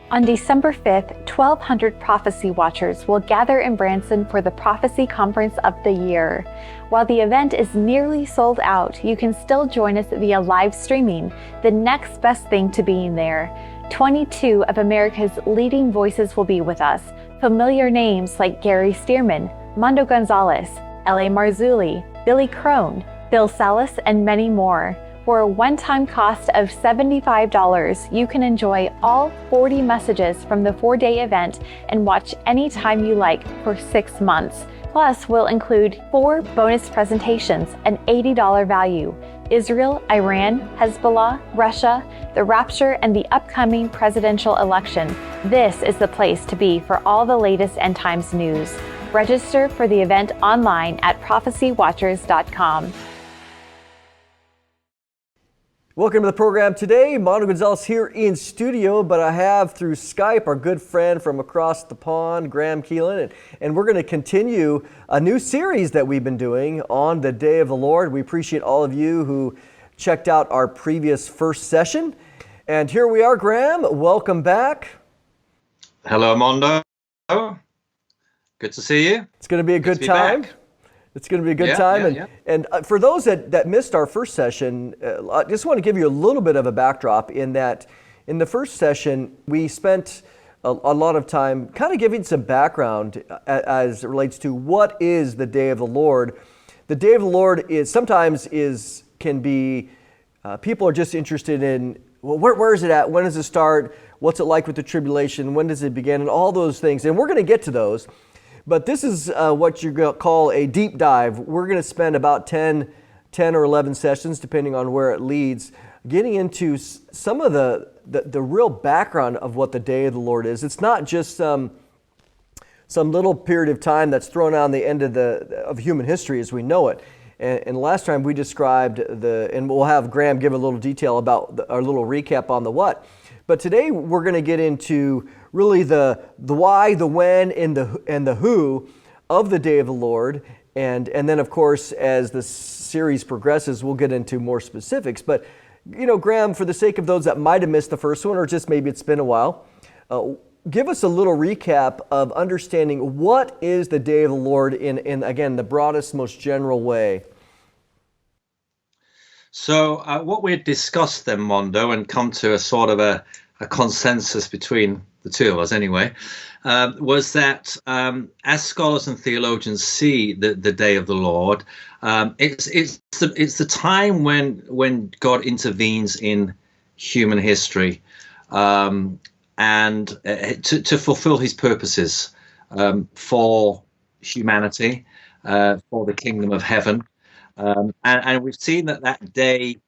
On December 5th, 1,200 prophecy watchers will gather in Branson for the Prophecy Conference of the Year. While the event is nearly sold out, you can still join us via live streaming, the next best thing to being there. 22 of America's leading voices will be with us. Familiar names like Gary Stearman, Mondo Gonzales, L.A. Marzulli, Billy Crone, Bill Salas, and many more. For a one-time cost of $75, you can enjoy all 40 messages from the 4-day event and watch anytime you like for 6 months. Plus, we'll include 4 bonus presentations, an $80 value: Israel, Iran, Hezbollah, Russia, the Rapture, and the upcoming presidential election. This is the place to be for all the latest end times news. Register for the event online at prophecywatchers.com. Welcome to the program today. Mondo Gonzales here in studio, but I have through Skype our good friend from across the pond, Graham Keelan, and we're going to continue a new series that we've been doing on the Day of the Lord. We appreciate all of you who checked out our previous first session. And here we are, Graham. Welcome back. Hello, Mondo. Good to see you. It's going to be a good time. It's going to be a good time. And for those that missed our first session, I just want to give you a little bit of a backdrop in that in the first session, we spent a lot of time kind of giving some background as it relates to what is the Day of the Lord. The Day of the Lord can be, people are just interested in, well, where is it at? When does it start? What's it like with the tribulation? When does it begin? And all those things. And we're going to get to those. But this is what you're going to call a deep dive. We're going to spend about 10 or 11 sessions, depending on where it leads, getting into some of the real background of what the Day of the Lord is. It's not just some little period of time that's thrown on the end of human history as we know it. And last time we described and we'll have Graham give a little detail about our little recap on the what. But today we're going to get into really the why, the when, and the who of the Day of the Lord. And then, of course, as the series progresses, we'll get into more specifics. But, Graham, for the sake of those that might have missed the first one, or just maybe it's been a while, give us a little recap of understanding what is the Day of the Lord in again, the broadest, most general way. So what we had discussed then, Mondo, and come to a sort of a consensus between the two of us anyway, was that as scholars and theologians see the Day of the Lord, it's the time when God intervenes in human history and to fulfill his purposes for humanity, for the kingdom of heaven. And we've seen that day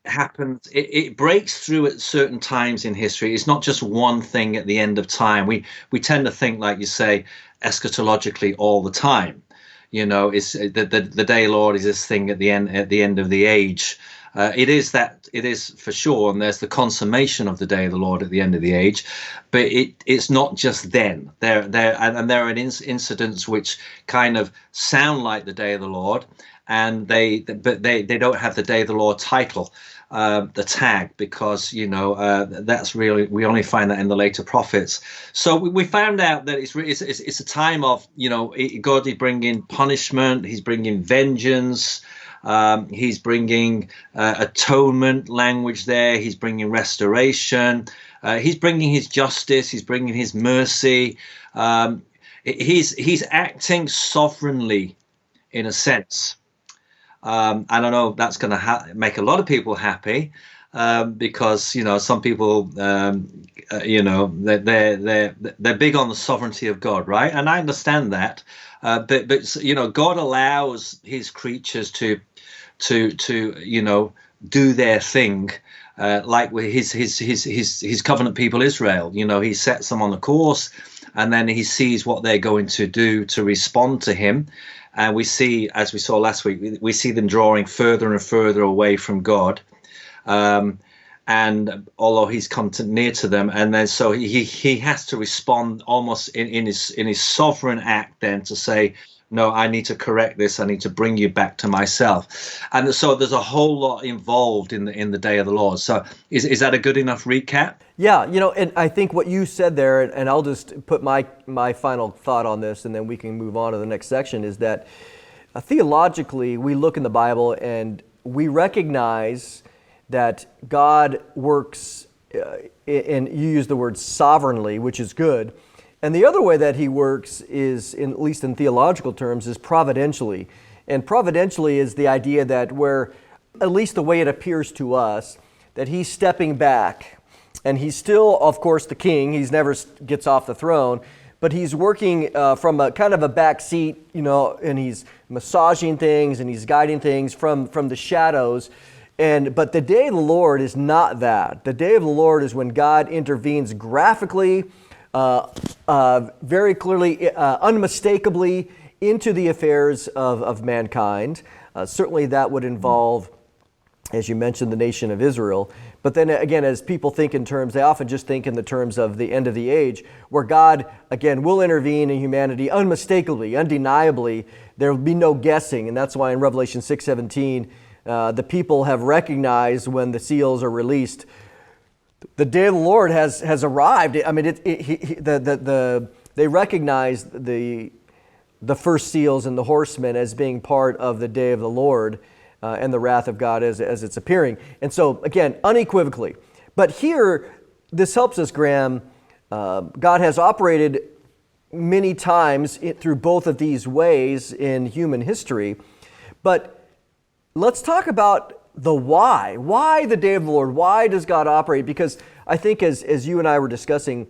happens. It breaks through at certain times in history. It's not just one thing at the end of time. We tend to think, like you say, eschatologically all the time. It's the day Lord is this thing at the end of the age. It is for sure, and there's the consummation of the Day of the Lord at the end of the age, but it's not just then. There are incidents which kind of sound like the Day of the Lord, and they don't have the Day of the Lord title, the tag, because that's really, we only find that in the later prophets. So we found out that it's a time of God is bringing punishment, he's bringing vengeance. He's bringing atonement language there. He's bringing restoration. He's bringing his justice. He's bringing his mercy. He's acting sovereignly, in a sense. And I know that's going to make a lot of people happy because some people they're big on the sovereignty of God, right? And I understand that. But God allows his creatures to do their thing, like with his covenant people Israel. He sets them on a course, and then he sees what they're going to do to respond to him. And we see, as we saw last week, we see them drawing further and further away from God. And although he's come near to them, and then so he has to respond almost in his sovereign act then to say, no, I need to correct this. I need to bring you back to myself. And so there's a whole lot involved in the day of the Lord. So is that a good enough recap? Yeah, and I think what you said there, and I'll just put my final thought on this, and then we can move on to the next section, is that theologically, we look in the Bible and we recognize that God works, and you use the word sovereignly, which is good. And the other way that he works is, at least in theological terms, is providentially. And providentially is the idea that where, at least the way it appears to us, that he's stepping back. And he's still, of course, the king. He's never gets off the throne. But he's working from a kind of a back seat, and he's massaging things and he's guiding things from the shadows. But the day of the Lord is not that. The day of the Lord is when God intervenes graphically, very clearly, unmistakably into the affairs of mankind. Certainly that would involve, as you mentioned, the nation of Israel. But then again, as people think in terms, they often just think in the terms of the end of the age, where God, again, will intervene in humanity unmistakably, undeniably. There will be no guessing. And that's why in Revelation 6:17, the people have recognized when the seals are released, the day of the Lord has arrived. I mean, they recognize the first seals and the horsemen as being part of the day of the Lord and the wrath of God as it's appearing. And so, again, unequivocally. But here, this helps us, Graham. God has operated many times through both of these ways in human history. But let's talk about the why. Why the day of the Lord? Why does God operate? Because I think as you and I were discussing,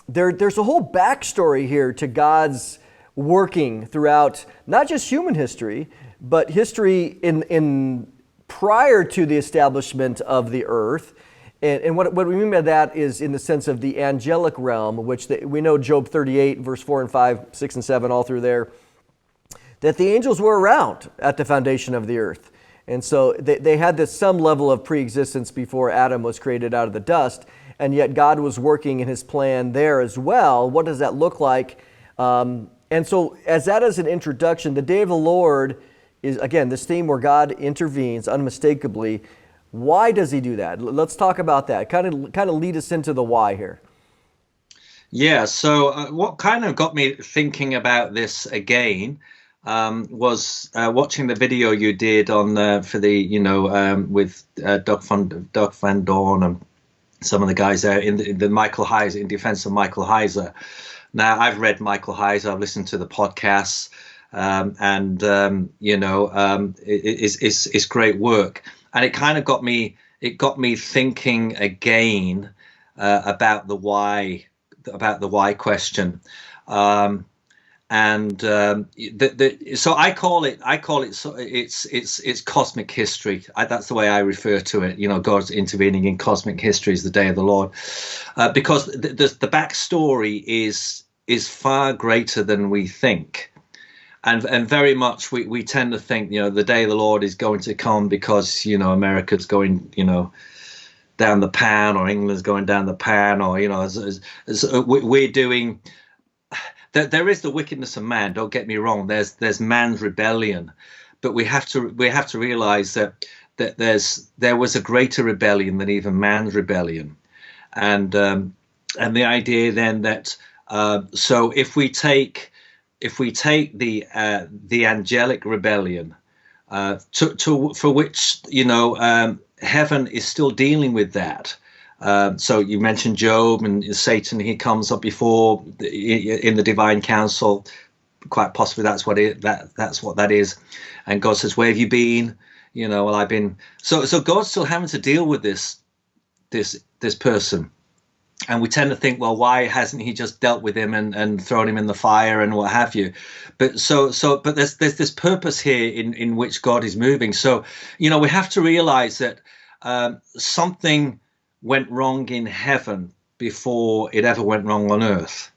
there's a whole backstory here to God's working throughout not just human history, but history in prior to the establishment of the earth. And what we mean by that is in the sense of the angelic realm, which we know Job 38, verse 4 and 5, 6 and 7, all through there, that the angels were around at the foundation of the earth. And so they had some level of pre-existence before Adam was created out of the dust, and yet God was working in his plan there as well. What does that look like? And so as that is an introduction, the day of the Lord is, again, this theme where God intervenes unmistakably. Why does he do that? Let's talk about that. Kind of lead us into the why here. Yeah, so what kind of got me thinking about this again was watching the video you did on for the with Doug Van Dorn and some of the guys there in the Michael Heiser, in defense of Michael Heiser. Now I've read Michael Heiser, I've listened to the podcasts, it's great work, and it kind of got me thinking again about the why question. So I call it. So it's cosmic history. That's the way I refer to it. God's intervening in cosmic history is the day of the Lord, because the backstory is far greater than we think, and very much we tend to think the day of the Lord is going to come because America's going down the pan, or England's going down the pan, or we're doing. There is the wickedness of man. Don't get me wrong. There's man's rebellion, but we have to realize that there was a greater rebellion than even man's rebellion, and the idea then that so if we take the angelic rebellion, for which heaven is still dealing with that. So you mentioned Job and Satan. He comes up before in the divine council. Quite possibly that's what that is. And God says, "Where have you been?" Well, I've been. So God's still having to deal with this person, and we tend to think, well, why hasn't he just dealt with him and thrown him in the fire and what have you? But but there's this purpose here in which God is moving. So we have to realize that something went wrong in heaven before it ever went wrong on earth,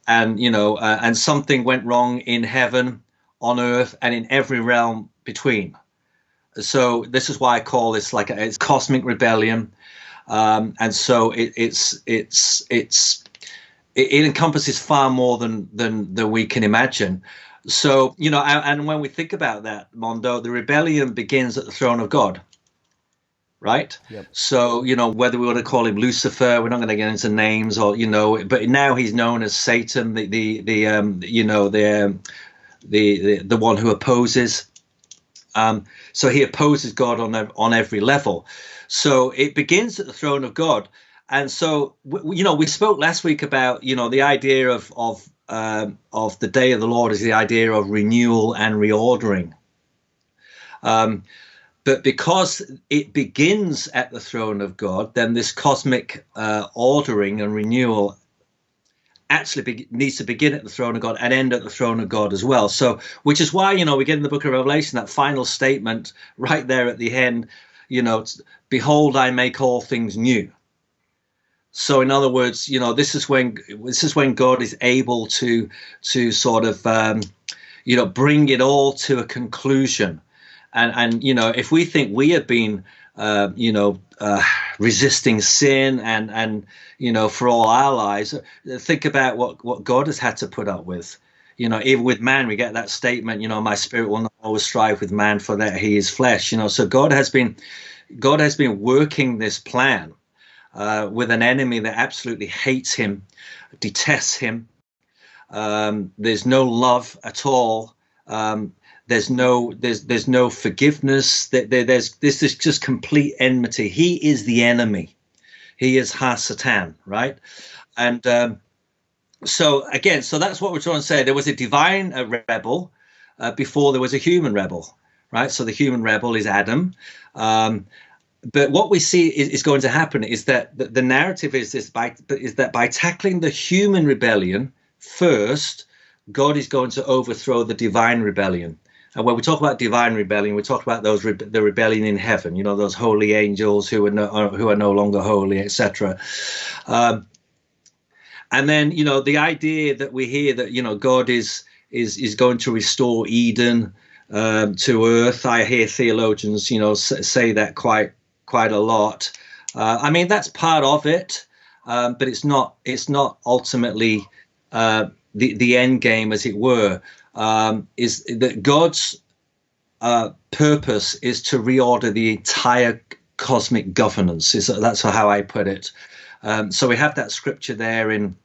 and and something went wrong in heaven, on earth, and in every realm between. So this is why I call this it's cosmic rebellion, and so it encompasses far more than we can imagine. So, and when we think about that, Mondo, the rebellion begins at the throne of God, right? Yep. So, whether we want to call him Lucifer, we're not going to get into names, or but now he's known as Satan, the one who opposes. So he opposes God on every level. So it begins at the throne of God. And so, we spoke last week about, the idea of the day of the Lord is the idea of renewal and reordering. But because it begins at the throne of God, then this cosmic ordering and renewal actually needs to begin at the throne of God and end at the throne of God as well. So, which is why, we get in the book of Revelation, that final statement right there at the end, behold, I make all things new. So in other words, this is when God is able to sort of, bring it all to a conclusion. And if we think we have been, resisting sin and for all our lives, think about what God has had to put up with. Even with man, we get that statement, my spirit will not always strive with man, for that he is flesh. So God has been working this plan with an enemy that absolutely hates him, detests him. There's no love at all. There's no forgiveness. This is just complete enmity. He is the enemy. He is Ha-Satan, right? And so that's what we're trying to say. There was a divine rebel before there was a human rebel, right? So the human rebel is Adam. But what we see is going to happen is that the narrative is that by tackling the human rebellion first, God is going to overthrow the divine rebellion. And when we talk about divine rebellion, we talk about the rebellion in heaven. Those holy angels who are no longer holy, etc. And then the idea that we hear that God is going to restore Eden to earth. I hear theologians say that quite a lot. That's part of it, but it's not ultimately the end game, as it were. Is that God's purpose is to reorder the entire cosmic governance. That's how I put it. So we have that scripture there in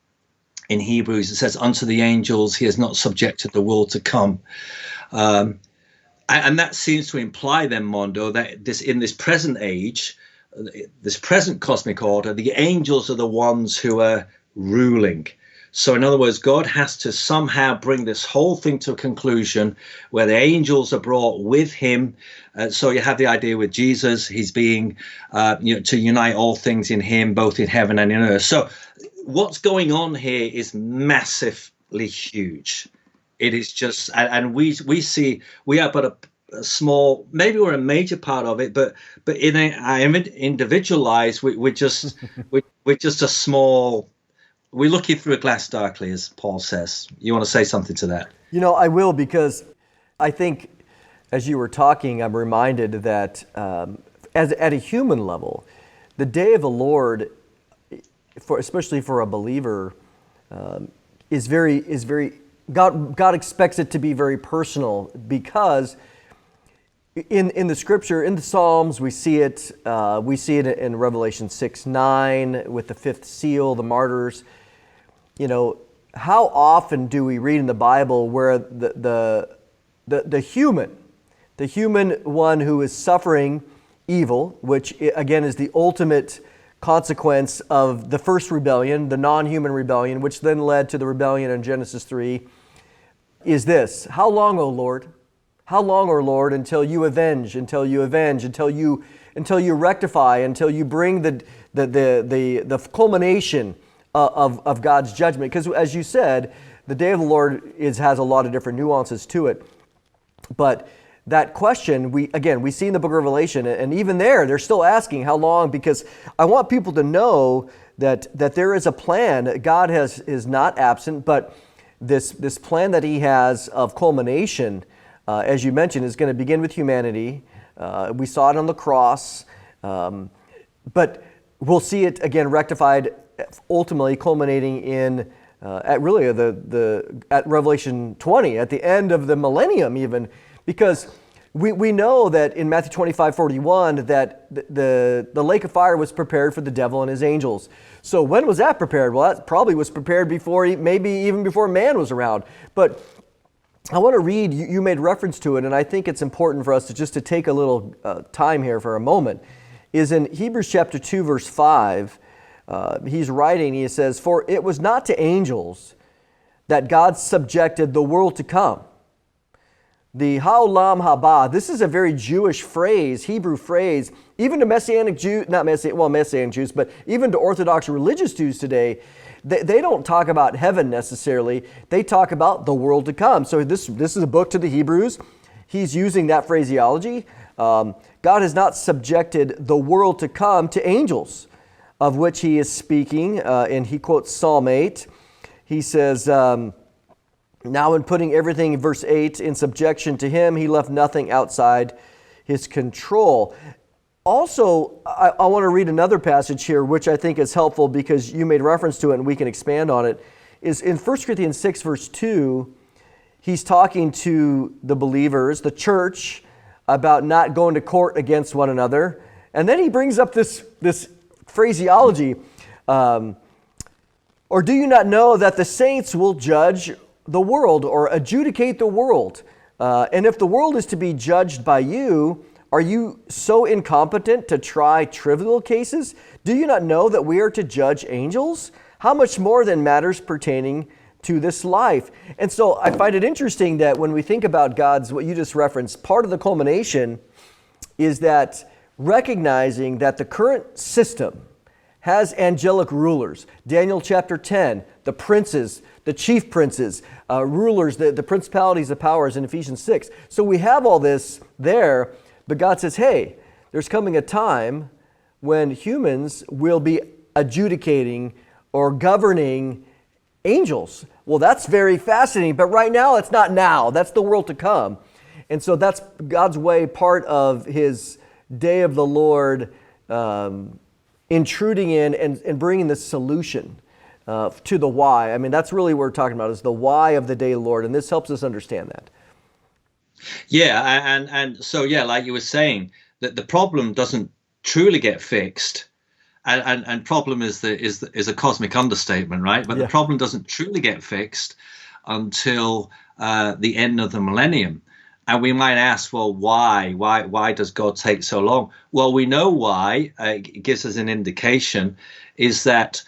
Hebrews. It says, unto the angels he has not subjected the world to come. And that seems to imply then, Mondo, that in this present age, this present cosmic order, the angels are the ones who are ruling. So in other words, God has to somehow bring this whole thing to a conclusion where the angels are brought with him. So you have the idea with Jesus, he's being, to unite all things in him, both in heaven and in earth. So what's going on here is massively huge. It is just, and we see, we are but a small, maybe we're a major part of it, but in our individual lives, we're just a small. We're looking through a glass darkly, as Paul says. You want to say something to that? I will, because I think as you were talking, I'm reminded that at a human level, the day of the Lord, especially for a believer, is very. God expects it to be very personal, because in the Scripture, in the Psalms, we see it in Revelation 6:9 with the fifth seal, the martyrs. How often do we read in the Bible where the human one who is suffering evil, which again is the ultimate consequence of the first rebellion, the non-human rebellion, which then led to the rebellion in Genesis 3, is this: how long, O Lord? How long, O Lord, until you avenge, until you rectify, until you bring the culmination of God's judgment? Because as you said, the day of the Lord has a lot of different nuances to it. But that question, we see in the book of Revelation, and even they're still asking how long, because I want people to know that there is a plan. God is not absent, but this plan that he has of culmination, as you mentioned, is going to begin with humanity. We saw it on the cross, but we'll see it again rectified, ultimately culminating in at Revelation 20, at the end of the millennium even, because we know that in Matthew 25:41 that the lake of fire was prepared for the devil and his angels. So when was that prepared? Well, that probably was prepared before, maybe even before man was around. But I want to read, you made reference to it, and I think it's important for us to take a little time here for a moment, is in Hebrews chapter 2, verse 5. He's writing, he says, "For it was not to angels that God subjected the world to come." The Ha'olam Haba, this is a very Jewish phrase, Hebrew phrase, even to Messianic Jews, Messianic Jews, but even to Orthodox religious Jews today, they don't talk about heaven necessarily. They talk about the world to come. So this is a book to the Hebrews. He's using that phraseology. God has not subjected the world to come to angels, of which he is speaking, and he quotes Psalm 8. He says, "Now in putting everything," verse 8, "in subjection to him, he left nothing outside his control." Also, I want to read another passage here, which I think is helpful because you made reference to it and we can expand on it, is in 1 Corinthians 6, verse 2, he's talking to the believers, the church, about not going to court against one another. And then he brings up this phraseology, "Or do you not know that the saints will judge the world or adjudicate the world? And if the world is to be judged by you, are you so incompetent to try trivial cases? Do you not know that we are to judge angels? How much more than matters pertaining to this life?" And so I find it interesting that when we think about God's, what you just referenced, part of the culmination is that recognizing that the current system has angelic rulers. Daniel chapter 10, the princes, the chief princes, rulers, the principalities, the powers in Ephesians 6. So we have all this there, but God says, hey, there's coming a time when humans will be adjudicating or governing angels. Well, that's very fascinating, but right now, it's not now. That's the world to come. And so that's God's way, part of his day of the Lord, intruding in and bringing the solution to the why. I mean, that's really what we're talking about, is the why of the day of the Lord, and this helps us understand that. Yeah, and so, yeah, like you were saying, that the problem doesn't truly get fixed, and problem is a cosmic understatement, right? But the problem doesn't truly get fixed until the end of the millennium. And we might ask, well, why does God take so long? Well, we know why. It gives us an indication, is that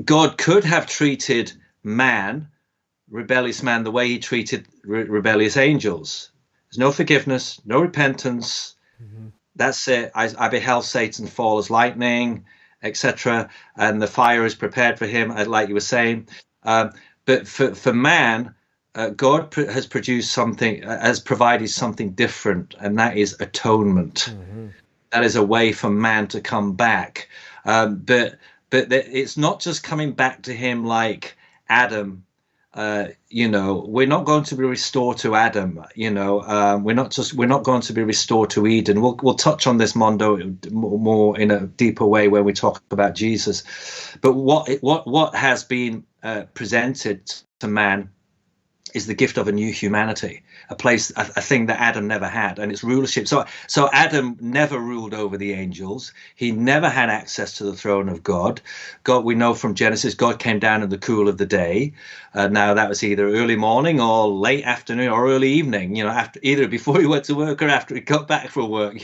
God could have treated man, rebellious man, the way he treated rebellious angels. There's no forgiveness, no repentance. Mm-hmm. That's it. I beheld Satan fall as lightning, etc. And the fire is prepared for him, like you were saying. But for man, God has provided something different, and that is atonement. Mm-hmm. That is a way for man to come back. But it's not just coming back to him like Adam. We're not going to be restored to Adam. We're not going to be restored to Eden. We'll touch on this, Mondo, more in a deeper way when we talk about Jesus. But what has been presented to man is the gift of a new humanity, a thing that Adam never had, and it's rulership. So Adam never ruled over the angels. He never had access to the throne of God. God, we know from Genesis, God came down in the cool of the day. Now that was either early morning or late afternoon or early evening, after either before he went to work or after he got back from work,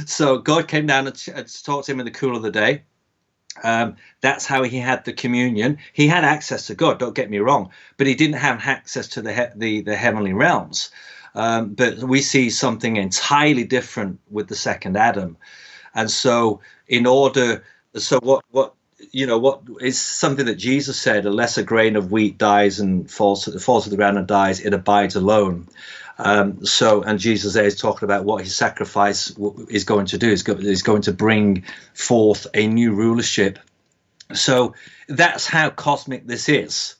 So God came down and talked to him in the cool of the day. That's how he had the communion. He had access to God, don't get me wrong, but he didn't have access to the heavenly realms. But we see something entirely different with the second Adam. And so what is something that Jesus said, unless a grain of wheat dies and falls to the ground and dies, it abides alone. And Jesus there is talking about what his sacrifice is going to do. Is going to bring forth a new rulership. So that's how cosmic this is.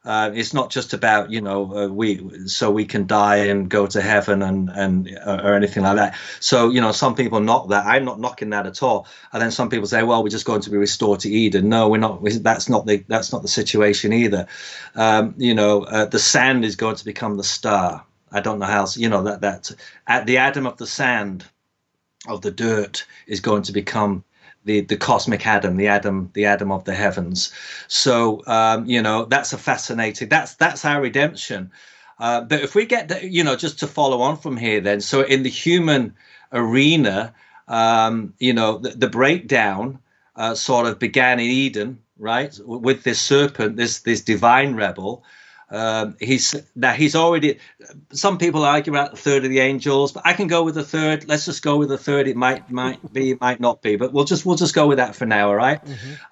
It's not just about, we can die and go to heaven and or anything like that. So, some people knock that. I'm not knocking that at all. And then some people say, well, we're just going to be restored to Eden. No, we're not. That's not the situation either. The sand is going to become the star. I don't know how else, that at the atom of the sand, of the dirt, is going to become the cosmic Adam, the Adam of the heavens. So that's a fascinating. That's our redemption. But if we get just to follow on from here, then, so in the human arena, the breakdown sort of began in Eden, right, with this serpent, this divine rebel. He's already. Some people argue about the third of the angels, but I can go with the third. Let's just go with the third. It might be, it might not be, but we'll just go with that for now, all right?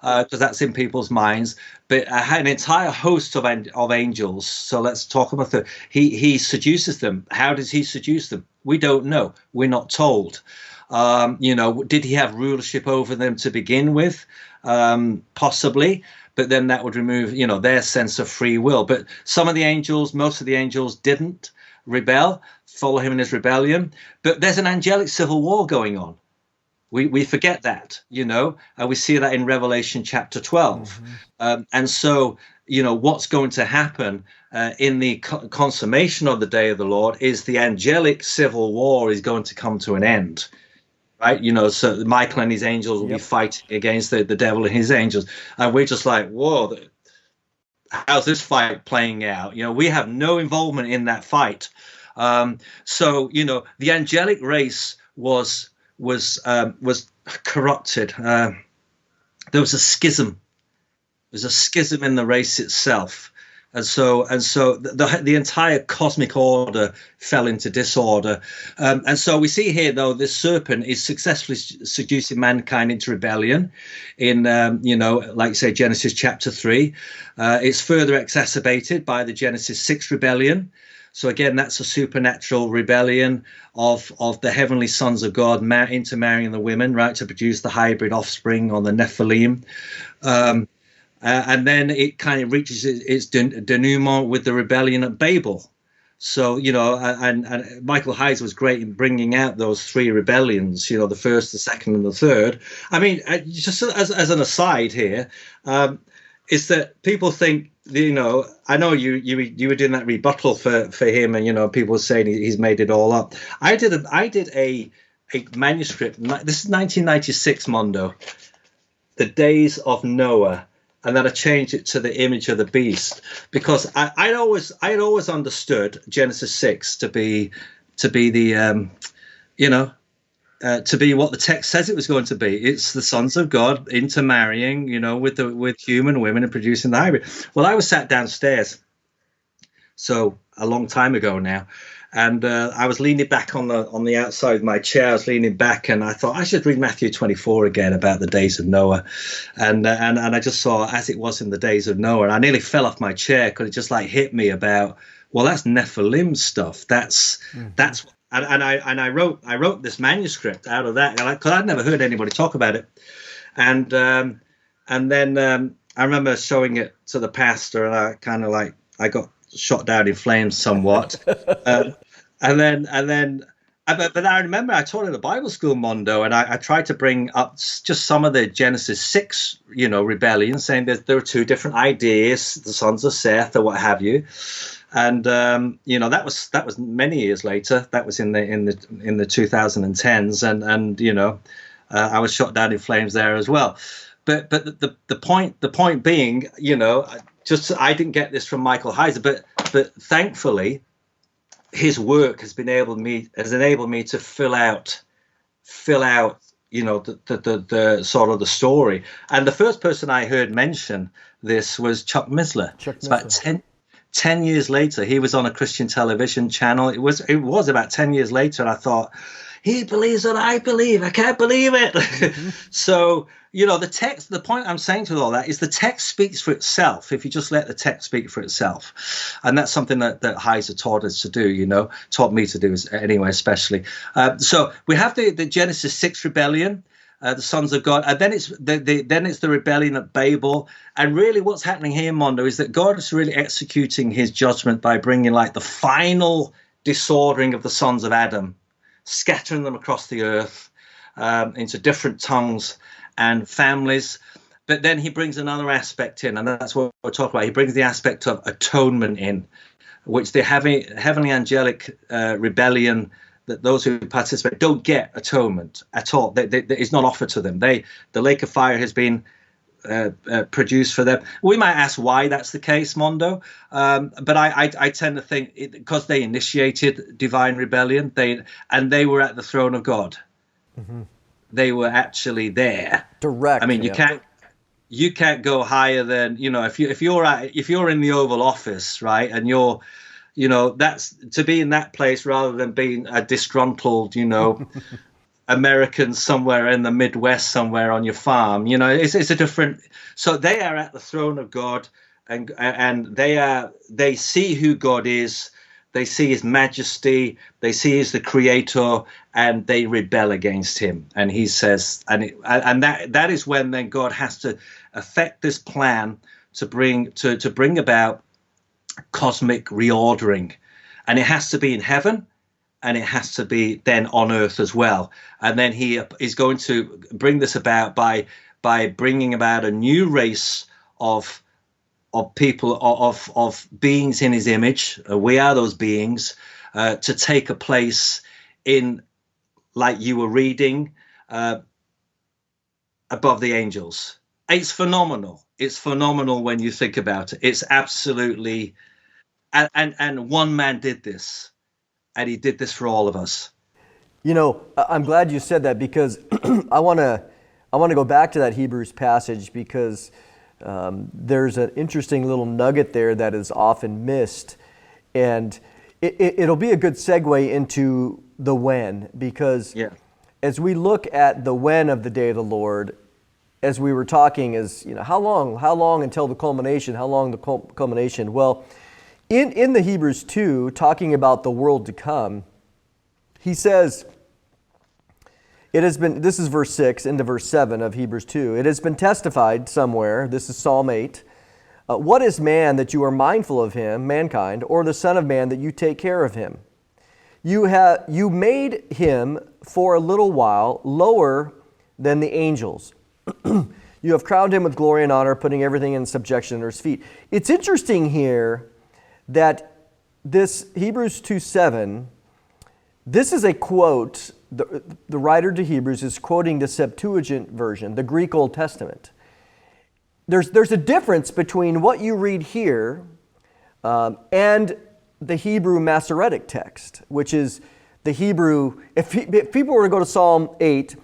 Because that's in people's minds. But an entire host of angels. So let's talk about the. He seduces them. How does he seduce them? We don't know. We're not told. Did he have rulership over them to begin with? Possibly. But then that would remove, their sense of free will. But most of the angels didn't rebel, follow him in his rebellion. But there's an angelic civil war going on. We forget that, and we see that in Revelation chapter 12. And so, what's going to happen in the consummation of the day of the Lord is the angelic civil war is going to come to an end. Right, so Michael and his angels will be fighting against the devil and his angels, and we're just like, whoa, how's this fight playing out? We have no involvement in that fight. So the angelic race was corrupted. There was a schism. There's a schism in the race itself. And so the entire cosmic order fell into disorder. And so we see here, though, this serpent is successfully seducing mankind into rebellion in, like say, Genesis chapter 3. It's further exacerbated by the Genesis 6 rebellion. So again, that's a supernatural rebellion of the heavenly sons of God intermarrying the women, right, to produce the hybrid offspring on the Nephilim. And then it kind of reaches its denouement with the rebellion at Babel. So, and Michael Heiser was great in bringing out those three rebellions, the first, the second, and the third. I mean, just as an aside here, is that people think, I know you were doing that rebuttal for him, and, people were saying he's made it all up. I did a manuscript. This is 1996, Mondo, The Days of Noah. And then I changed it to the image of the beast, because I'd always understood Genesis 6 to be the to be what the text says it was going to be. It's the sons of God intermarrying, with human women and producing the hybrid. Well, I was sat downstairs, so a long time ago now, and I was leaning back on the outside of my chair. I was leaning back, and I thought I should read Matthew 24 again about the days of Noah, and I just saw as it was in the days of Noah, and I nearly fell off my chair because it just like hit me about, well, that's Nephilim stuff. That's and I wrote this manuscript out of that, because I'd never heard anybody talk about it, and then I remember showing it to the pastor, and I kind of I got shot down in flames somewhat. But I remember I taught at a Bible school, Mondo, and I tried to bring up just some of the Genesis 6, rebellion, saying that there were two different ideas, the sons of Seth or what have you. And that was many years later. That was in the 2010s, and I was shot down in flames there as well. But the point being, just I didn't get this from Michael Heiser, but thankfully his work has enabled me to fill out the sort of the story. And the first person I heard mention this was Chuck Missler. It's about 10 years later. He was on a Christian television channel. It was about 10 years later, and I thought, he believes what I believe. I can't believe it. Mm-hmm. So, the text, the point I'm saying to all that is the text speaks for itself if you just let the text speak for itself. And that's something that Heiser taught us to do, taught me to do anyway, especially. So we have the Genesis 6 rebellion. the sons of God, and then it's the rebellion at Babel. And really, what's happening here, Mondo, is that God is really executing His judgment by bringing like the final disordering of the sons of Adam, scattering them across the earth into different tongues and families. But then He brings another aspect in, and that's what we're talking about. He brings the aspect of atonement in, which the heavenly angelic rebellion, that those who participate don't get atonement at all. It's not offered to them. The lake of fire has been produced for them. We might ask why that's the case, Mondo, but I tend to think because they initiated divine rebellion, they were at the throne of God. Mm-hmm. They were actually there. Direct. I mean, you can't go higher than, if you're in the Oval Office, right, and you're, that's to be in that place rather than being a disgruntled, American somewhere in the Midwest, somewhere on your farm. It's a different. So they are at the throne of God, and they see who God is. They see His majesty. They see He's the Creator, and they rebel against Him. And He says, and that is when then God has to affect this plan to bring about cosmic reordering, and it has to be in heaven, and it has to be then on earth as well. And then He is going to bring this about by bringing about a new race of people, of beings in His image. We are those beings to take a place in, like you were reading, above the angels. It's phenomenal. It's phenomenal when you think about it. It's absolutely, and one man did this, and He did this for all of us. I'm glad you said that, because I want to go back to that Hebrews passage, because there's an interesting little nugget there that is often missed, and it'll be a good segue into the when, because as we look at the when of the day of the Lord, as we were talking, is how long until the culmination? How long the culmination? Well, in the Hebrews 2, talking about the world to come, he says, it has been, this is verse 6 into verse 7 of Hebrews 2. It has been testified somewhere, this is Psalm 8, what is man that you are mindful of him, mankind, or the son of man that you take care of him? You made him for a little while lower than the angels. You have crowned him with glory and honor, putting everything in subjection under his feet. It's interesting here that this Hebrews 2:7, this is a quote. The writer to Hebrews is quoting the Septuagint version, the Greek Old Testament. There's a difference between what you read here and the Hebrew Masoretic text, which is the Hebrew. If people were to go to Psalm 8,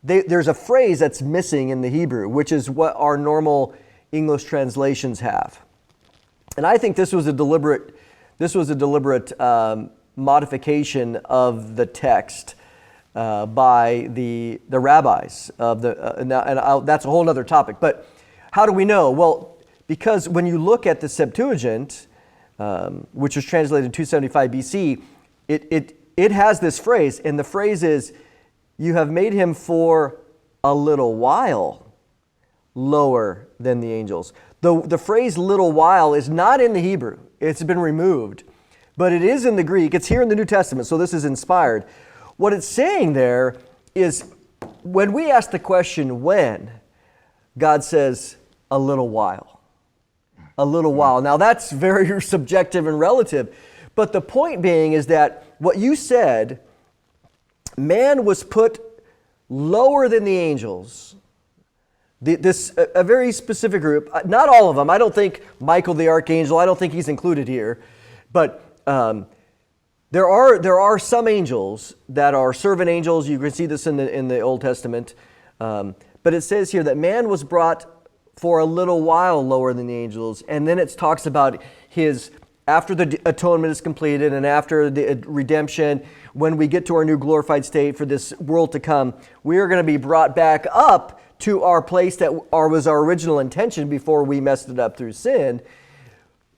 there's a phrase that's missing in the Hebrew, which is what our normal English translations have. And I think this was a deliberate modification of the text by the rabbis of the. That's a whole other topic. But how do we know? Well, because when you look at the Septuagint, which was translated in 275 BC, it has this phrase, and the phrase is, "You have made him for a little while lower than the angels." The phrase "little while" is not in the Hebrew. It's been removed. But it is in the Greek. It's here in the New Testament, so this is inspired. What it's saying there is, when we ask the question, when, God says, a little while. A little while. Now that's very subjective and relative. But the point being is that what you said, man was put lower than the angels. A very specific group, not all of them. I don't think Michael the archangel, I don't think he's included here. But there are some angels that are servant angels. You can see this in the Old Testament. But it says here that man was brought for a little while lower than the angels. And then it talks about after the atonement is completed and after the redemption, when we get to our new glorified state for this world to come, we are going to be brought back up to our place that was our original intention before we messed it up through sin.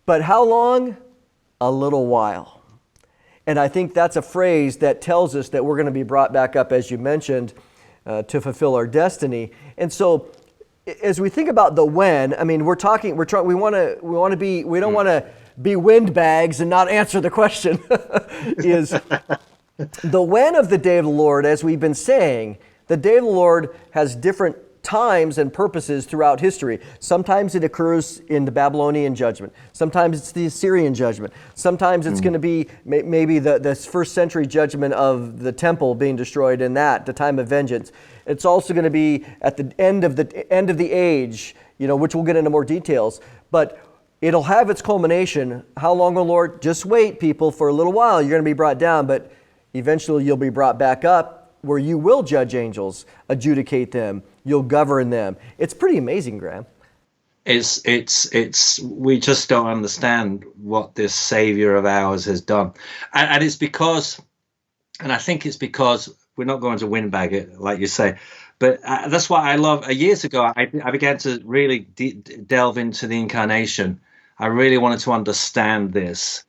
But how long? A little while. And I think that's a phrase that tells us that we're going to be brought back up, as you mentioned, to fulfill our destiny. And so, as we think about the when, I mean, we don't want to be windbags and not answer the question. Is the when of the day of the Lord, as we've been saying, the day of the Lord has different times and purposes throughout history. Sometimes it occurs in the Babylonian judgment. Sometimes it's the Assyrian judgment. Sometimes it's going to be maybe the first century judgment of the temple being destroyed in the time of vengeance. It's also going to be at the end of the age, which we'll get into more details. But it'll have its culmination. How long, O Lord? Just wait, people, for a little while. You're going to be brought down, but eventually you'll be brought back up, where you will judge angels, adjudicate them, you'll govern them. It's pretty amazing, Graham. It's we just don't understand what this Savior of ours has done, and it's because, and I think it's because we're not going to windbag it, like you say, but that's why I love. Years ago, I began to really delve into the Incarnation. I really wanted to understand this.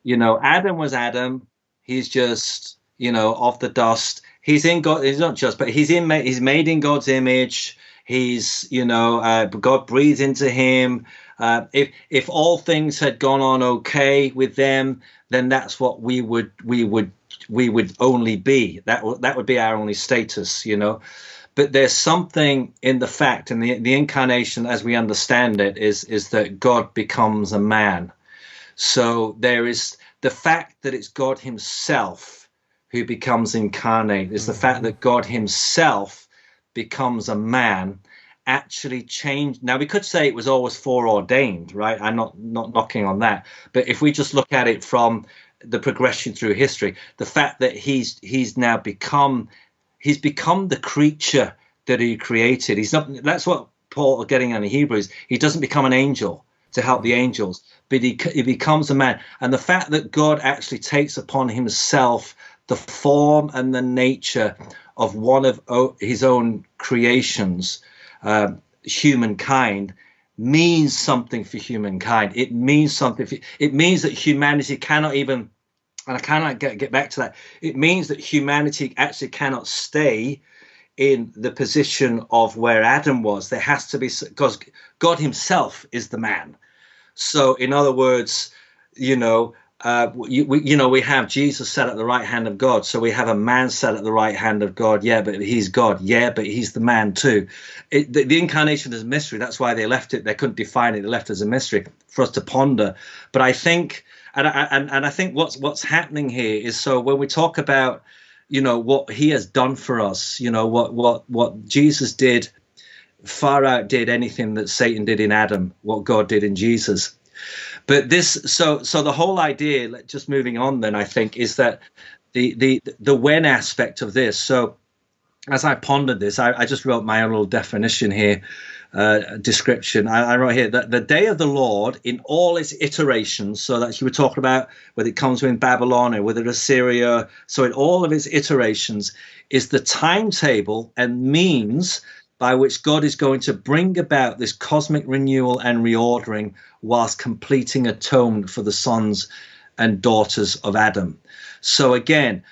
Adam was Adam. He's just of the dust. He's in God. He's not just, but he's made in God's image. He's, God breathed into him. If all things had gone on okay with them, then that's what we would only be. That would be our only status, But there's something in the fact, and the Incarnation, as we understand it, is that God becomes a man. So there is the fact that it's God himself who becomes incarnate. Is the fact that God himself becomes a man actually changed. Now, we could say it was always foreordained, right? I'm not knocking on that. But if we just look at it from the progression through history, the fact that he's become the creature that he created. He's not. That's what Paul are getting on in Hebrews. He doesn't become an angel to help the angels, but he becomes a man. And the fact that God actually takes upon himself the form and the nature of one of his own creations, humankind, means something for humankind. It means something. It means that humanity cannot even, and I cannot get back to that. It means that humanity actually cannot stay in the position of where Adam was. There has to be, because God himself is the man. So, in other words, we have Jesus sat at the right hand of God. So we have a man sat at the right hand of God. Yeah, but he's God. Yeah, but he's the man too. The Incarnation is a mystery. That's why they left it. They couldn't define it. They left it as a mystery for us to ponder. But I think, and I think what's happening here is, so when we talk about, what he has done for us, what Jesus did far outdid anything that Satan did in Adam, what God did in Jesus. But this, so the whole idea, just moving on then, I think, is that the when aspect of this. So as I pondered this, I just wrote my own little definition here, description. I wrote here that the day of the Lord in all its iterations, so that you were talking about whether it comes with Babylon or whether Assyria, so in all of its iterations, is the timetable and means by which God is going to bring about this cosmic renewal and reordering whilst completing atonement for the sons and daughters of Adam. So again,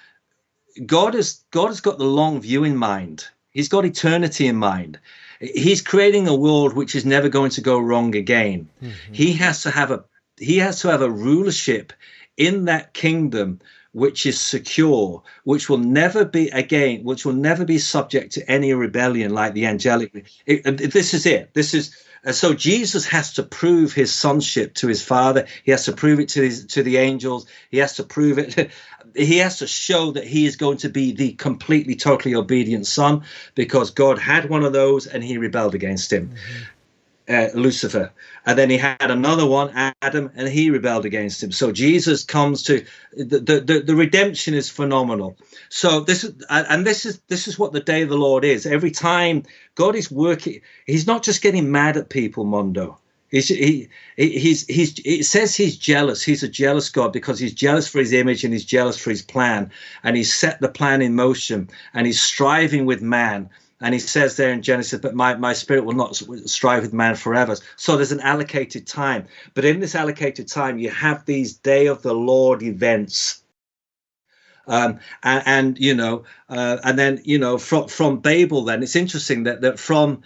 God has got the long view in mind. He's got eternity in mind. He's creating a world which is never going to go wrong again. Mm-hmm. He has to have a rulership in that kingdom which is secure, which will never be subject to any rebellion like the angelic. This is it. So Jesus has to prove his sonship to his Father. He has to prove it to the angels. He has to prove it. He has to show that he is going to be the completely, totally obedient son, because God had one of those and he rebelled against him. Mm-hmm. Lucifer, and then he had another one, Adam, and he rebelled against him. So Jesus comes to the redemption is phenomenal. So this is what the day of the Lord is. Every time God is working, he's not just getting mad at people, Mondo. It says he's jealous. He's a jealous God because he's jealous for his image and he's jealous for his plan, and he's set the plan in motion and he's striving with man. And he says there in Genesis, but my spirit will not strive with man forever. So there's an allocated time. But in this allocated time, you have these day of the Lord events. And then from Babel, then it's interesting that from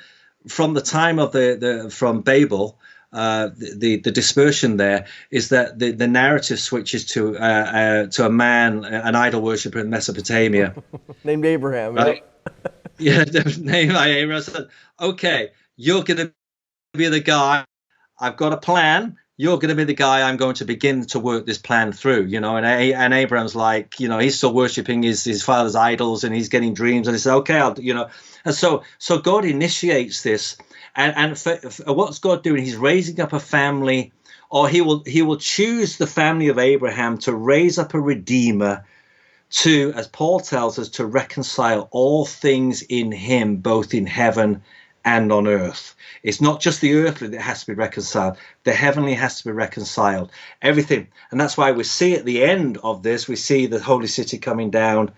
the time of from Babel, the dispersion there is that the narrative switches to a man, an idol worshiper in Mesopotamia, named Abraham, right? Yeah, named Abraham. Said, okay, you're going to be the guy. I've got a plan. You're going to be the guy I'm going to begin to work this plan through, and Abraham's like, he's still worshiping his father's idols, and he's getting dreams, and he said, okay, and so God initiates this, and for what's God doing? He's raising up a family, or he will choose the family of Abraham to raise up a redeemer to, as Paul tells us, to reconcile all things in him, both in heaven and on earth. It's not just the earthly that has to be reconciled. The heavenly has to be reconciled. Everything. And that's why we see at the end of this, we see the holy city coming down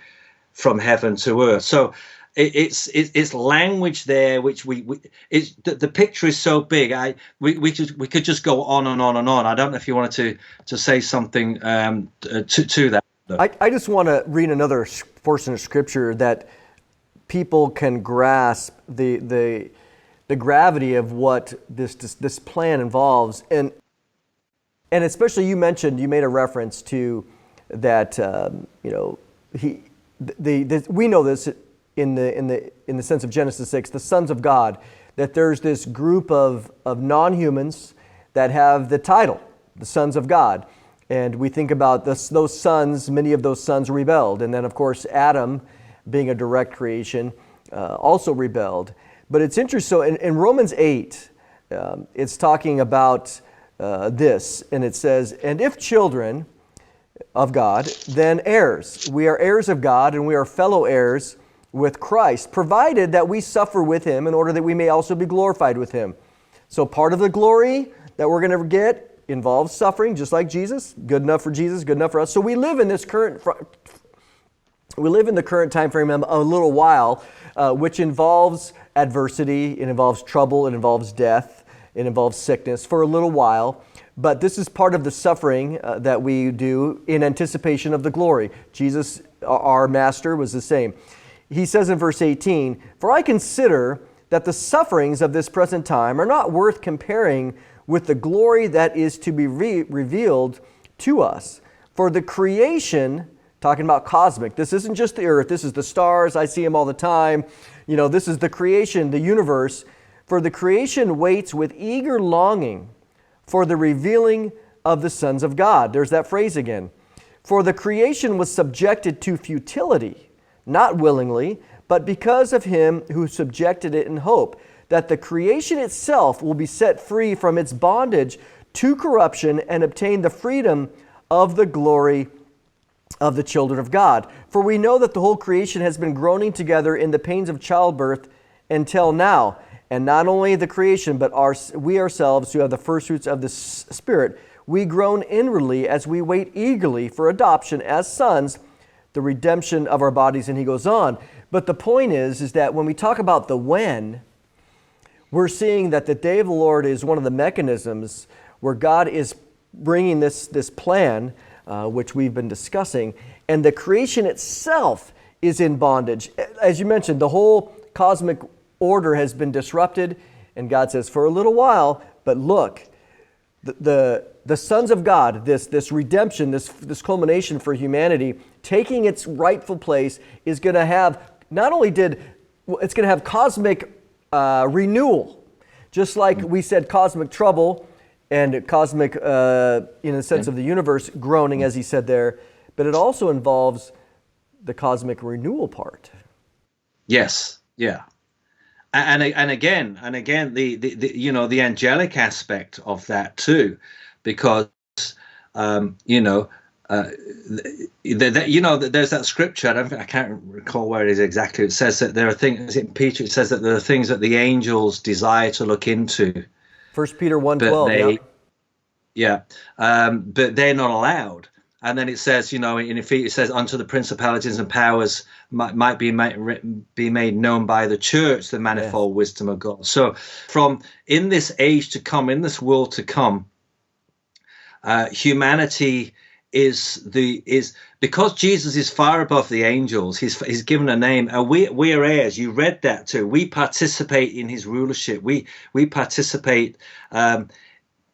from heaven to earth. So it's language there, which the picture is so big. We could just go on and on and on. I don't know if you wanted to say something to that. I just want to read another portion of scripture that people can grasp the gravity of what this plan involves, and especially you made a reference to that. We know this in the sense of Genesis 6, the sons of God, that there's this group of non-humans that have the title, the sons of God. And we think about those sons, many of those sons rebelled. And then, of course, Adam, being a direct creation, also rebelled. But it's interesting, so in Romans 8, it's talking about this, and it says, and if children of God, then heirs. We are heirs of God, and we are fellow heirs with Christ, provided that we suffer with him in order that we may also be glorified with him. So part of the glory that we're going to get involves suffering, just like Jesus. Good enough for Jesus, good enough for us. So we live in the current time frame a little while, which involves adversity, it involves trouble, it involves death, it involves sickness for a little while. But this is part of the suffering that we do in anticipation of the glory. Jesus, our master, was the same. He says in verse 18, for I consider that the sufferings of this present time are not worth comparing with the glory that is to be revealed to us. For the creation, talking about cosmic, this isn't just the earth, this is the stars, I see them all the time. This is the creation, the universe. For the creation waits with eager longing for the revealing of the sons of God. There's that phrase again. For the creation was subjected to futility, not willingly, but because of him who subjected it in hope, that the creation itself will be set free from its bondage to corruption and obtain the freedom of the glory of the children of God. For we know that the whole creation has been groaning together in the pains of childbirth until now. And not only the creation, but we ourselves who have the first fruits of the Spirit, we groan inwardly as we wait eagerly for adoption as sons, the redemption of our bodies. And he goes on. But the point is that when we talk about the when, we're seeing that the day of the Lord is one of the mechanisms where God is bringing this plan, which we've been discussing, and the creation itself is in bondage. As you mentioned, the whole cosmic order has been disrupted, and God says, for a little while, but look, the sons of God, this redemption, this culmination for humanity, taking its rightful place, is going to have, it's going to have cosmic renewal. Just like we said cosmic trouble and cosmic, in the sense of the universe, groaning, as he said there, but it also involves the cosmic renewal part. Yes, yeah. And again, the angelic aspect of that too, because there's that scripture. I can't recall where it is exactly. It says that there are things in Peter. It says that there are things that the angels desire to look into. 1 Peter 1:12. But they're not allowed. And then it says, in Ephesians, it says, unto the principalities and powers might be made known by the church the manifold wisdom of God. So from in this age to come, in this world to come, humanity is because Jesus is far above the angels. He's given a name, and we are heirs. You read that too. We participate in his rulership. We participate in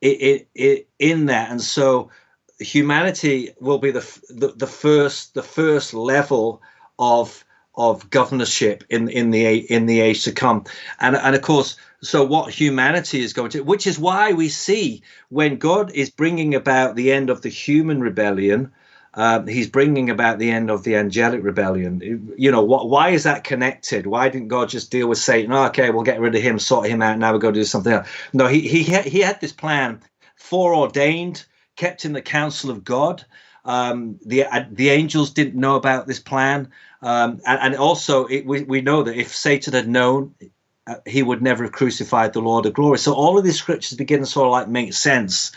that, and so humanity will be the first level of governorship in the age to come, and of course. So what humanity is going to, which is why we see when God is bringing about the end of the human rebellion, he's bringing about the end of the angelic rebellion. You know, why is that connected? Why didn't God just deal with Satan? Oh, okay, we'll get rid of him, sort him out. Now we're going to do something else. No, he had this plan foreordained, kept in the counsel of God. The angels didn't know about this plan, and also we know that if Satan had known, he would never have crucified the Lord of glory. So all of these scriptures begin to sort of like make sense.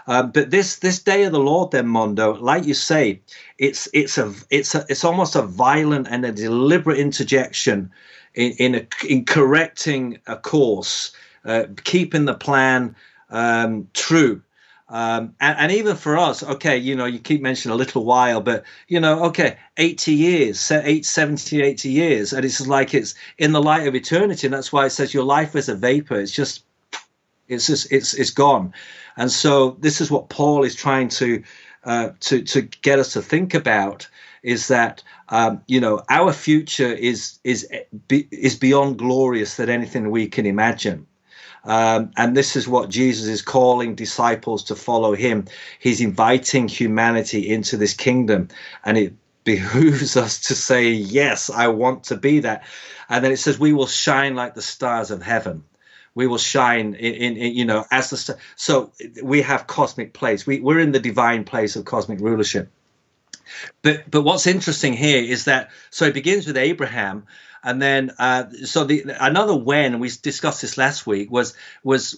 But this day of the Lord, then, Mondo, like you say, it's almost a violent and a deliberate interjection in correcting a course, keeping the plan true. And even for us, okay, you know, you keep mentioning a little while, but, you know, okay, 80 years, 70, 80 years. And it's like it's in the light of eternity. And that's why it says your life is a vapor. It's gone. And so this is what Paul is trying to get us to think about, is that, you know, our future is beyond glorious than anything we can imagine. And this is what Jesus is calling disciples to follow him. He's inviting humanity into this kingdom, and it behooves us to say, yes, I want to be that. And then it says, we will shine like the stars of heaven. We will shine in you know, as the star. So we have cosmic place. We're in the divine place of cosmic rulership. But what's interesting here is that, so it begins with Abraham. And then, another when, and we discussed this last week, was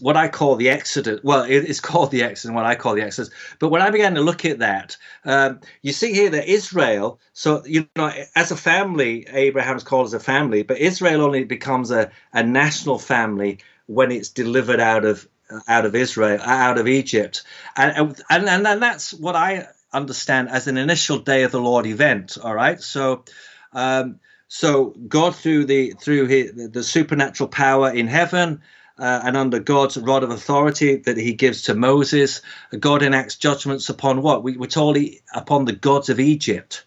what I call the Exodus. Well, it's called the Exodus, and what I call the Exodus. But when I began to look at that, you see here that Israel, so, you know, as a family, Abraham's called as a family, but Israel only becomes a national family when it's delivered out of Israel, out of Egypt. And that's what I understand as an initial day of the Lord event. All right. So God, through the supernatural power in heaven, and under God's rod of authority that he gives to Moses, God enacts judgments upon what? We're told upon the gods of Egypt,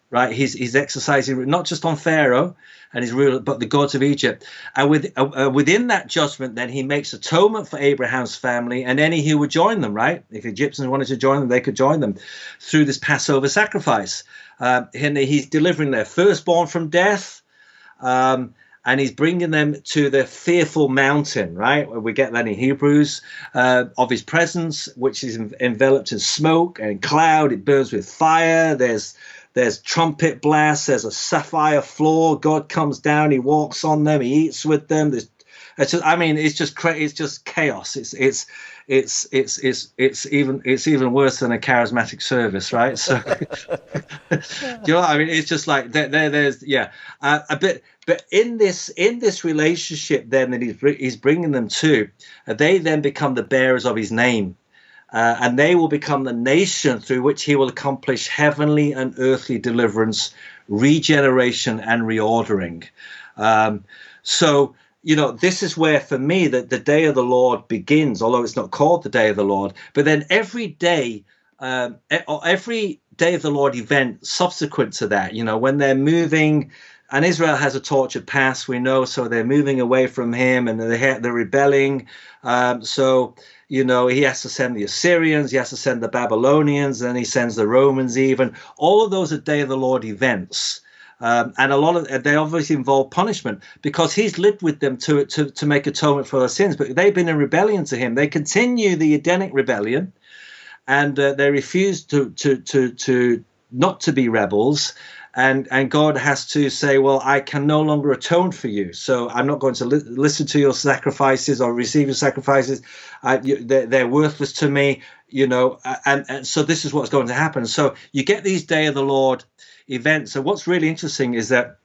right? He's exercising not just on Pharaoh and his ruler, but the gods of Egypt. And within that judgment, then he makes atonement for Abraham's family and any who would join them, right? If Egyptians wanted to join them, they could join them through this Passover sacrifice. And he's delivering their firstborn from death, and he's bringing them to the fearful mountain, right? We get that in Hebrews, of his presence, which is enveloped in smoke and cloud. It burns with fire. There's trumpet blasts. There's a sapphire floor. God comes down. He walks on them. He eats with them. It's just chaos. It's even worse than a charismatic service, right? So, you know what I mean? It's just like there's a bit. But in this relationship, then that he's bringing them to, they then become the bearers of his name, and they will become the nation through which he will accomplish heavenly and earthly deliverance, regeneration, and reordering. So. You know, this is where, for me, that the day of the Lord begins, although it's not called the day of the Lord. But then every day of the Lord event subsequent to that, you know, when they're moving, and Israel has a tortured past, we know, so they're moving away from him and they're rebelling. So, you know, he has to send the Assyrians, he has to send the Babylonians, and he sends the Romans even. All of those are day of the Lord events. And a lot of they obviously involve punishment because he's lived with them to make atonement for their sins. But they've been in rebellion to him. They continue the Edenic rebellion, and they refuse to not to be rebels. And God has to say, well, I can no longer atone for you. So I'm not going to listen to your sacrifices or receive your sacrifices. They're worthless to me, you know. And so this is what's going to happen. So you get these Day of the Lord events. So what's really interesting is that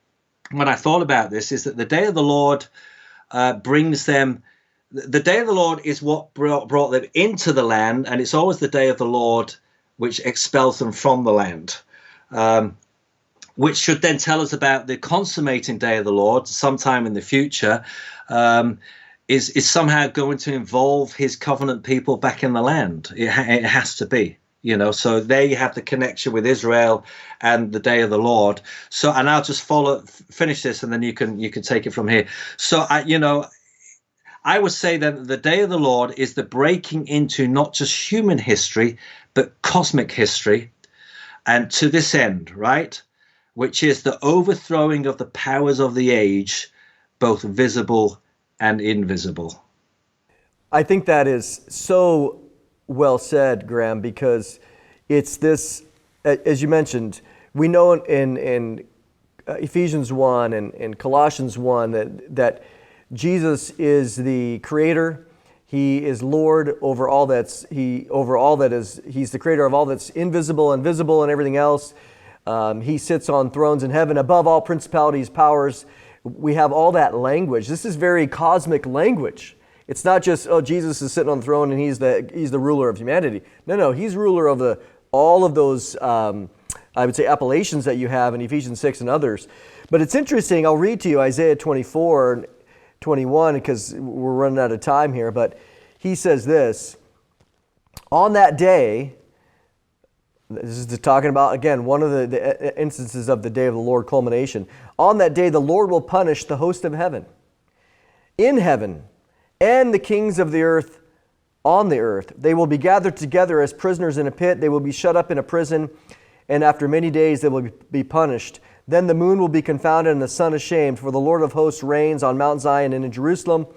when I thought about this is that the day of the Lord brings them. The day of the Lord is what brought them into the land, and it's always the day of the Lord which expels them from the land, which should then tell us about the consummating day of the Lord sometime in the future, is somehow going to involve his covenant people back in the land. It has to be. So there you have the connection with Israel and the day of the Lord. So, and I'll just finish this, and then you can take it from here. So, I would say that the day of the Lord is the breaking into not just human history, but cosmic history, and to this end, right, which is the overthrowing of the powers of the age, both visible and invisible. I think that is so well said, Graham, because it's this, as you mentioned, we know in Ephesians 1 and Colossians 1 that Jesus is the creator. He is Lord over all he's the creator of all that's invisible and visible and everything else. He sits on thrones in heaven above all principalities, powers. We have all that language. This is very cosmic language. It's not just, Jesus is sitting on the throne and he's the ruler of humanity. No, he's ruler of all of those, I would say, appellations that you have in Ephesians 6 and others. But it's interesting, I'll read to you Isaiah 24, 21, because we're running out of time here, but he says this, on that day, this is talking about, again, one of the instances of the day of the Lord culmination. On that day, the Lord will punish the host of heaven, in heaven, and the kings of the earth on the earth. They will be gathered together as prisoners in a pit. They will be shut up in a prison, and after many days they will be punished. Then the moon will be confounded and the sun ashamed, for the Lord of hosts reigns on Mount Zion and in Jerusalem,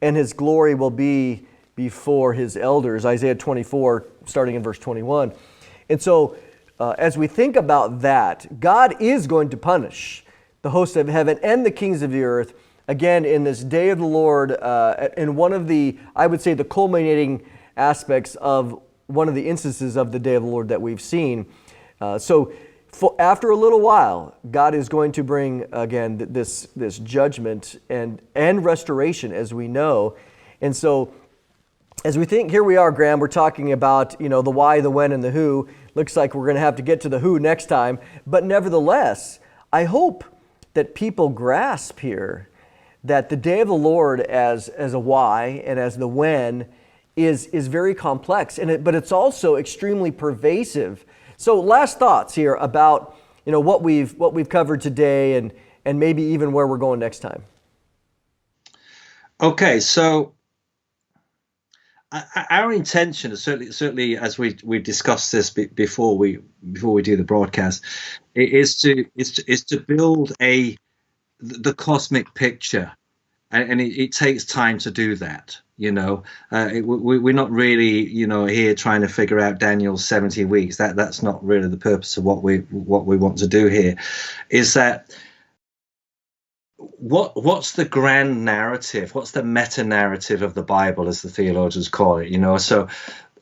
and his glory will be before his elders. Isaiah 24, starting in verse 21. And so, as we think about that, God is going to punish the hosts of heaven and the kings of the earth, again, in this day of the Lord, in one of the, I would say, the culminating aspects of one of the instances of the day of the Lord that we've seen. After a little while, God is going to bring, again, this judgment and restoration, as we know. And so, as we think, here we are, Graham, we're talking about, the why, the when, and the who. Looks like we're going to have to get to the who next time. But nevertheless, I hope that people grasp here that the day of the Lord as a why and as the when is very complex, but it's also extremely pervasive. So last thoughts here about what we've covered today and maybe even where we're going next time. Okay, so our intention is certainly as we've discussed this before we do the broadcast, is to build the cosmic picture, and it takes time to do that. We're not really here trying to figure out Daniel's 70 weeks. That's not really the purpose of what we want to do here. Is that what's the grand narrative? What's the meta narrative of the Bible, as the theologians call it? So,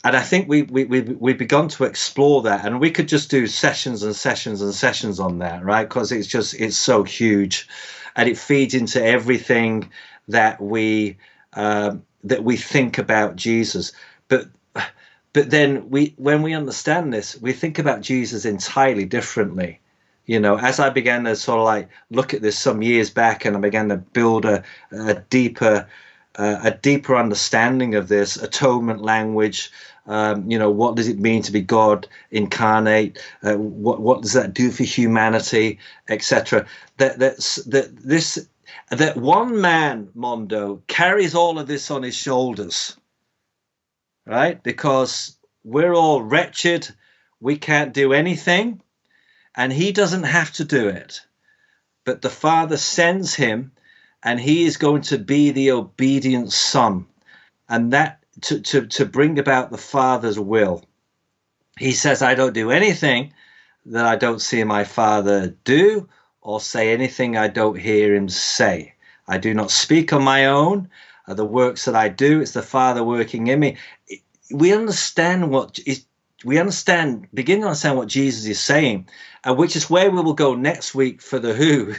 and I think we've begun to explore that, and we could just do sessions and sessions and sessions on that, right? Because it's so huge, and it feeds into everything that we think about Jesus. But then when we understand this, we think about Jesus entirely differently. As I began to sort of look at this some years back, and I began to build a deeper understanding of this atonement language. What does it mean to be God incarnate? What does that do for humanity, etc.? That one man, Mondo, carries all of this on his shoulders, right? Because we're all wretched, we can't do anything, and he doesn't have to do it. But the Father sends him, and he is going to be the obedient Son, and that to bring about the Father's will. He says, I don't do anything that I don't see my Father do, or say anything I don't hear him say. I do not speak on my own. The works that I do, it's the Father working in me. We understand begin to understand what Jesus is saying, which is where we will go next week for the who,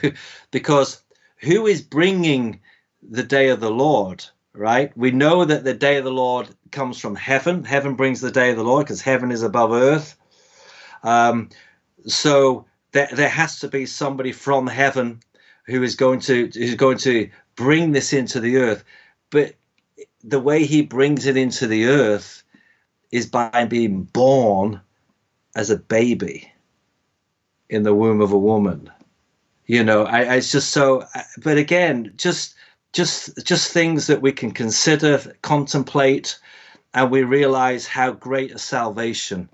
because who is bringing the day of the Lord, right? We know that the day of the Lord comes from heaven. Heaven brings the day of the Lord because heaven is above earth. So there has to be somebody from heaven who is going to bring this into the earth. But the way he brings it into the earth is by being born as a baby in the womb of a woman. It's just so. But again, just things that we can consider, contemplate, and we realize how great a salvation.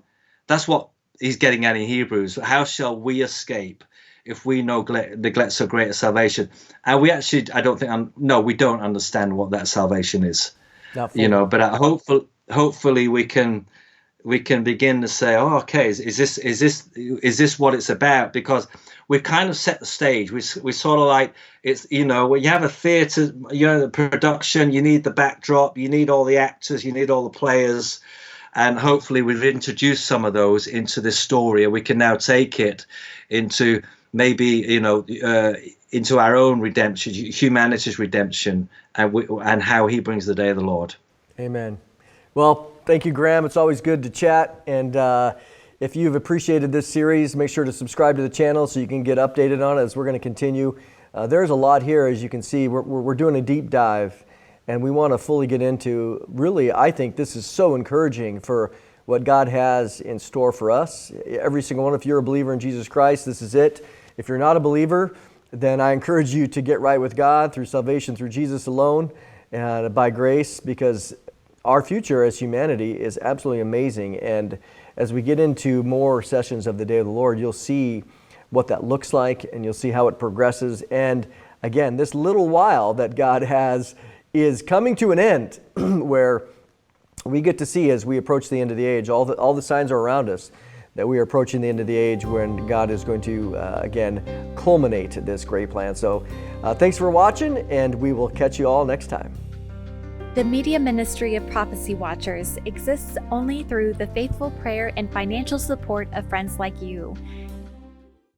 That's what he's getting at in Hebrews. How shall we escape if we neglect so great a salvation? And we actually, we don't understand what that salvation is. But hopefully we can begin to say, oh, okay, is this what it's about? Because we've kind of set the stage. We sort of like, it's, when you have a theater, the production, you need the backdrop, you need all the actors, you need all the players. And hopefully we've introduced some of those into this story, and we can now take it into maybe, into our own redemption, humanity's redemption, and how he brings the day of the Lord. Amen. Well, thank you, Graham. It's always good to chat. And if you've appreciated this series, make sure to subscribe to the channel so you can get updated on it as we're going to continue. There's a lot here, as you can see. We're doing a deep dive, and we want to fully get into, really, I think this is so encouraging for what God has in store for us. Every single one, if you're a believer in Jesus Christ, this is it. If you're not a believer, then I encourage you to get right with God through salvation through Jesus alone and by grace, because our future as humanity is absolutely amazing. And as we get into more sessions of the Day of the Lord, you'll see what that looks like, and you'll see how it progresses. And again, this little while that God has is coming to an end where we get to see, as we approach the end of the age, all the signs are around us that we are approaching the end of the age when God is going to, again, culminate this great plan. So thanks for watching, and we will catch you all next time. The media ministry of Prophecy Watchers exists only through the faithful prayer and financial support of friends like you.